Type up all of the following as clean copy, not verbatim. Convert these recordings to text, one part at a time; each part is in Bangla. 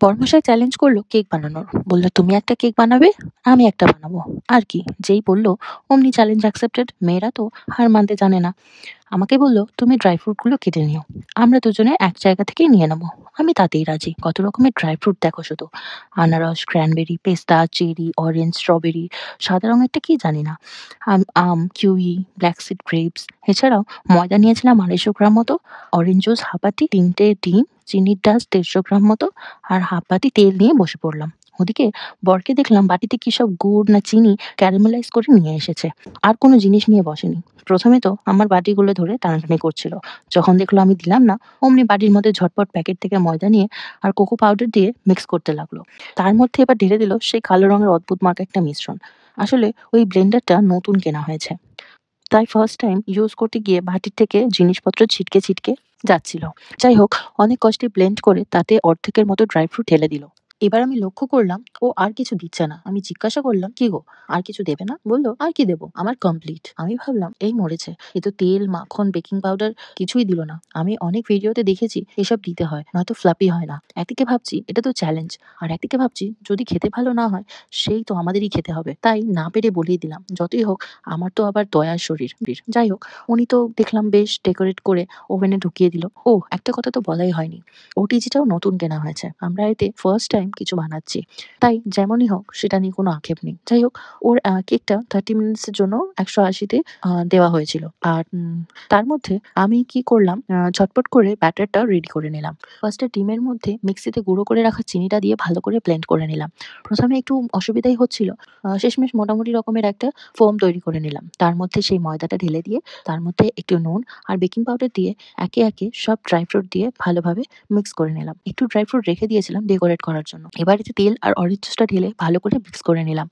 বড়মশাই চ্যালেঞ্জ করলো কেক বানানোর। বলল, তুমি একটা কেক বানাবে, আমি একটা বানাবো। আর কি, যেই বলল অমনি চ্যালেঞ্জ অ্যাকসেপ্টেড। মেয়েরা তো হার মানতে জানে না। আমাকে বলল, তুমি ড্রাই ফ্রুটগুলো কেটে নিও, আমরা দুজনে এক জায়গা থেকেই নিয়ে নেবো। আমি তাতেই রাজি। কত রকমের ড্রাই ফ্রুট দেখো শুধু! আনারস, ক্র্যানবেরি, পেস্তা, চেরি, অরেঞ্জ, স্ট্রবেরি, সাদা রঙেরটা কি জানি না, আম, কিউই, ব্ল্যাক সিড গ্রেপস। এছাড়াও ময়দা নিয়েছিলাম 250 গ্রাম মতো, অরেঞ্জ জুস হাফ বাটি, 3টে ডিম, চিনির ডাস্ট 150 গ্রাম মতো, আর হাফ বাটি তেল নিয়ে বসে পড়লাম। ওদিকে বরকে দেখলাম বাটিতে কি সব গুড় না চিনি ক্যারামেলাইজ করে নিয়ে এসেছে। আর কোনো জিনিস নিয়ে বসেনি। প্রথমে তো আমার বাটিগুলো ধরে টানাটানি করছিল। যখন দেখলো আমি দিলাম না, অমনি বাটির মধ্যে ঝটপট প্যাকেট থেকে ময়দা নিয়ে আর কোকো পাউডার দিয়ে মিক্স করতে লাগলো। তার মধ্যে এবার ঢেলে দিল সেই কালো রঙের অদ্ভুত মার্কা একটা মিশ্রণ। আসলে ওই ব্লেন্ডারটা নতুন কেনা হয়েছে, তাই ফার্স্ট টাইম ইউজ করতে গিয়ে বাটির থেকে জিনিসপত্র ছিটকে ছিটকে যাচ্ছিল। যাই হোক, অনেক কষ্টে ব্লেন্ড করে তাতে অর্ধেকের মতো ড্রাই ফ্রুট ঢেলে দিল। এবার আমি লক্ষ্য করলাম ও আর কিছু দিচ্ছে না। আমি জিজ্ঞাসা করলাম, কি গো, আর কিছু দেবে না? বললো, আর কি দেবো, আমার কমপ্লিট। আমি ভাবলাম এই মরেছে, এ তো তেল, মাখন, বেকিং পাউডার কিছুই দিল না। আমি অনেক ভিডিওতে দেখেছি এসব দিতে হয়, নয়তো ফ্লাপি হয় না। একদিকে ভাবছি এটা তো চ্যালেঞ্জ, আর একদিকে ভাবছি যদি খেতে ভালো না হয় সেই তো আমাদেরই খেতে হবে। তাই না পেরে বলেই দিলাম, যতই হোক আমার তো আবার দয়ার শরীর। যাই হোক, উনি তো দেখলাম বেশ ডেকোরেট করে ওভেনে ঢুকিয়ে দিল। ও, একটা কথা তো বলাই হয়নি, ওটিজিটাও নতুন কেনা হয়েছে। আমরা এতে ফার্স্ট টাইম কিছু বানাচ্ছি, তাই যেমনই হোক সেটা নিয়ে কোনো আক্ষেপ নেই। যাই হোক, ওর কেকটা 30 মিনিটসের জন্য 180-তে দেওয়া হয়েছিল। আর তার মধ্যে আমি কি করলাম, ঝটপট করে ব্যাটারটা রেডি করে নিলাম। ফার্স্টে ডিমের মধ্যে মিক্সিতে গুঁড়ো করে রাখা চিনিটা দিয়ে ভালো করে ব্লেন্ড করে নিলাম। প্রথমে একটু অসুবিধাই হচ্ছিল, শেষমেশ মোটামুটি রকমের একটা ফোম তৈরি করে নিলাম। তার মধ্যে সেই ময়দাটা ঢেলে দিয়ে তার মধ্যে একটু নুন আর বেকিং পাউডার দিয়ে একে একে সব ড্রাই ফ্রুট দিয়ে ভালোভাবে মিক্স করে নিলাম। একটু ড্রাই ফ্রুট রেখে দিয়েছিলাম ডেকোরেট করার জন্য। এবার এতে তেল আর অরেঞ্জ জুসটা ঢেলে ভালো করে মিক্স করে নিলাম।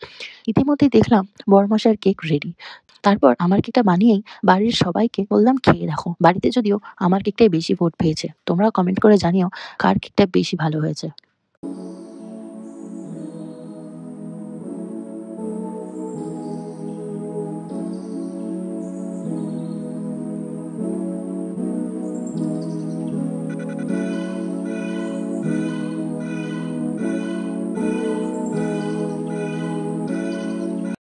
ইতিমধ্যেই দেখলাম বড়মশাইয়ের কেক রেডি। তারপর আমার কেকটা বানিয়েই বাড়ির সবাইকে বললাম, খেয়ে দেখো। বাড়িতে যদিও আমার কেকটাই বেশি ভোট পেয়েছে। তোমরাও কমেন্ট করে জানিও কার কেকটা বেশি ভালো হয়েছে।